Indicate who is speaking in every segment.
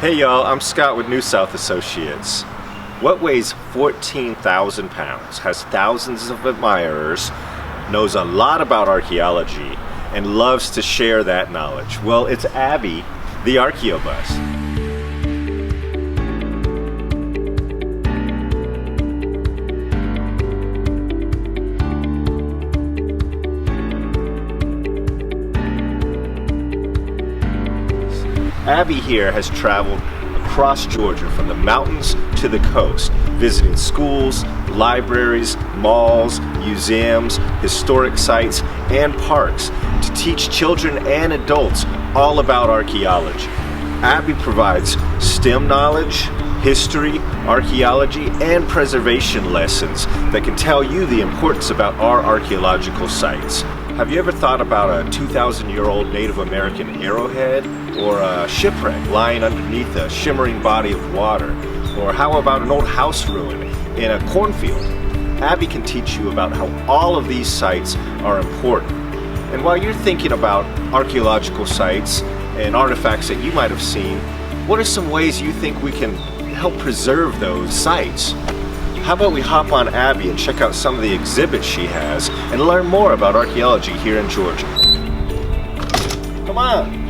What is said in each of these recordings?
Speaker 1: Hey y'all, I'm Scott with New South Associates. What weighs 14,000 pounds, has thousands of admirers, knows a lot about archaeology, and loves to share that knowledge? Well, it's Abby, the Archaeobus. Abby here has traveled across Georgia from the mountains to the coast, visiting schools, libraries, malls, museums, historic sites, and parks to teach children and adults all about archaeology. Abby provides STEM knowledge, history, archaeology, and preservation lessons that can tell you the importance about our archaeological sites. Have you ever thought about a 2,000-year-old Native American arrowhead, or a shipwreck lying underneath a shimmering body of water? Or how about an old house ruin in a cornfield? Abby can teach you about how all of these sites are important. And while you're thinking about archaeological sites and artifacts that you might have seen, what are some ways you think we can help preserve those sites? How about we hop on Abby and check out some of the exhibits she has and learn more about archaeology here in Georgia. Come on!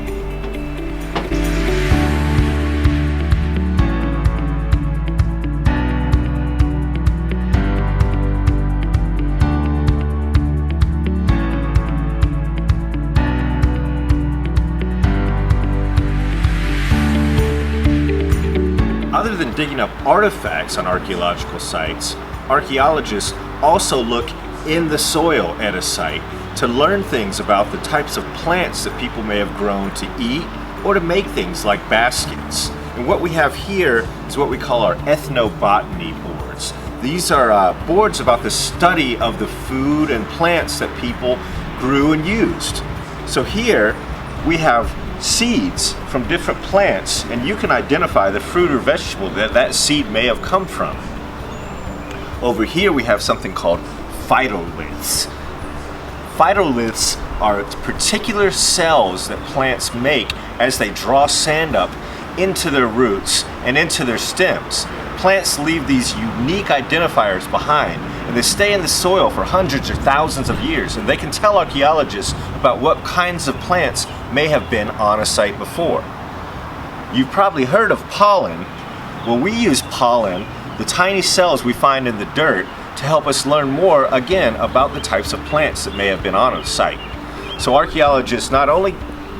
Speaker 1: Other than digging up artifacts on archaeological sites, archaeologists also look in the soil at a site to learn things about the types of plants that people may have grown to eat or to make things like baskets. And what we have here is what we call our ethnobotany boards. These are boards about the study of the food and plants that people grew and used. So here we have seeds from different plants, and you can identify the fruit or vegetable that that seed may have come from. Over here we have something called phytoliths. Phytoliths are particular cells that plants make as they draw sand up into their roots and into their stems. Plants leave these unique identifiers behind, and they stay in the soil for hundreds or thousands of years, and they can tell archaeologists about what kinds of plants may have been on a site before. You've probably heard of pollen. Well, we use pollen, the tiny cells we find in the dirt, to help us learn more, again, about the types of plants that may have been on a site. So archaeologists not only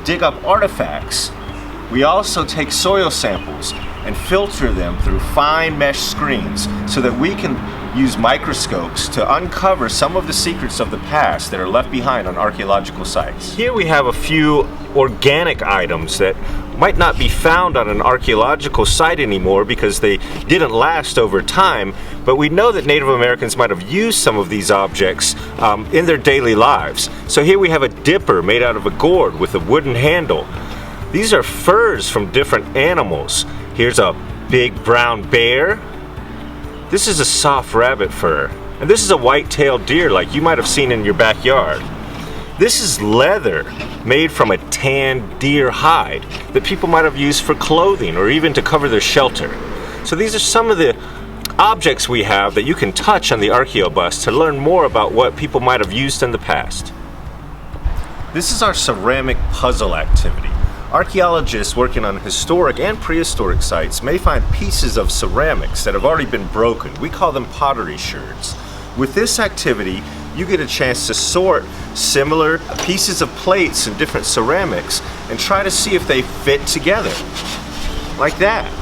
Speaker 1: dig up artifacts, we also take soil samples and filter them through fine mesh screens so that we can use microscopes to uncover some of the secrets of the past that are left behind on archaeological sites. Here we have a few organic items that might not be found on an archaeological site anymore because they didn't last over time, but we know that Native Americans might have used some of these objects in their daily lives. So here we have a dipper made out of a gourd with a wooden handle. These are furs from different animals. Here's a big brown bear. This is a soft rabbit fur. And this is a white-tailed deer like you might have seen in your backyard. This is leather made from a tanned deer hide that people might have used for clothing or even to cover their shelter. So these are some of the objects we have that you can touch on the Archaeobus to learn more about what people might have used in the past. This is our ceramic puzzle activity. Archaeologists working on historic and prehistoric sites may find pieces of ceramics that have already been broken. We call them pottery sherds. With this activity, you get a chance to sort similar pieces of plates and different ceramics and try to see if they fit together, like that.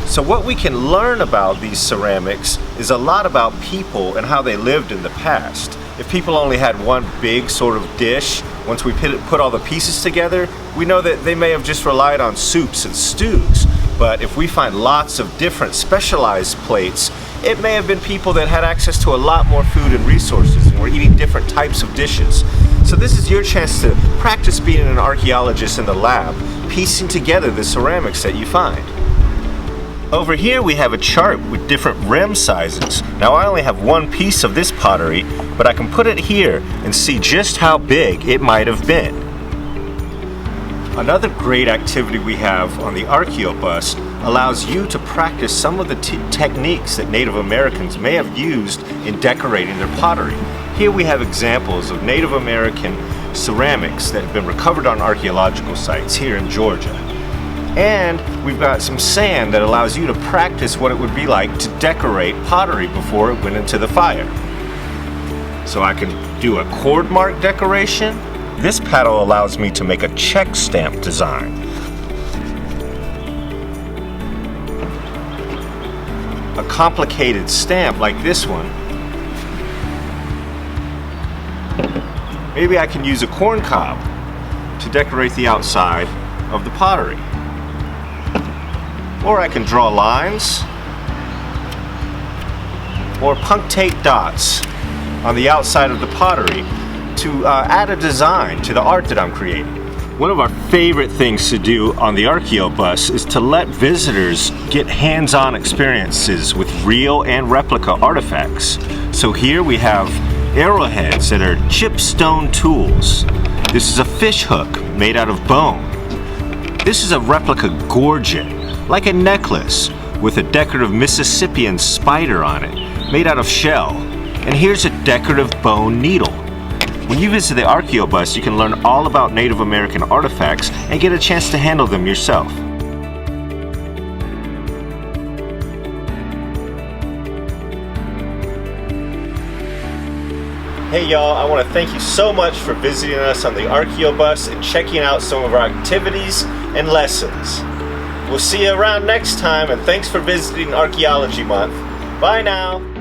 Speaker 1: So what we can learn about these ceramics is a lot about people and how they lived in the past. If people only had one big sort of dish, once we put all the pieces together, we know that they may have just relied on soups and stews. But if we find lots of different specialized plates, it may have been people that had access to a lot more food and resources and were eating different types of dishes. So this is your chance to practice being an archaeologist in the lab, piecing together the ceramics that you find. Over here we have a chart with different rim sizes. Now I only have one piece of this pottery, but I can put it here and see just how big it might have been. Another great activity we have on the Archaeobus allows you to practice some of the techniques that Native Americans may have used in decorating their pottery. Here we have examples of Native American ceramics that have been recovered on archaeological sites here in Georgia. And we've got some sand that allows you to practice what it would be like to decorate pottery before it went into the fire. So I can do a cord mark decoration. This paddle allows me to make a check stamp design. A complicated stamp like this one. Maybe I can use a corn cob to decorate the outside of the pottery. Or I can draw lines or punctate dots on the outside of the pottery to add a design to the art that I'm creating. One of our favorite things to do on the Archaeobus is to let visitors get hands-on experiences with real and replica artifacts. So here we have arrowheads that are chipped stone tools. This is a fish hook made out of bone. This is a replica gorget, like a necklace with a decorative Mississippian spider on it, made out of shell. And here's a decorative bone needle. When you visit the Archaeobus, you can learn all about Native American artifacts and get a chance to handle them yourself. Hey y'all, I want to thank you so much for visiting us on the Archaeobus and checking out some of our activities and lessons. We'll see you around next time, and thanks for visiting Archaeology Month. Bye now!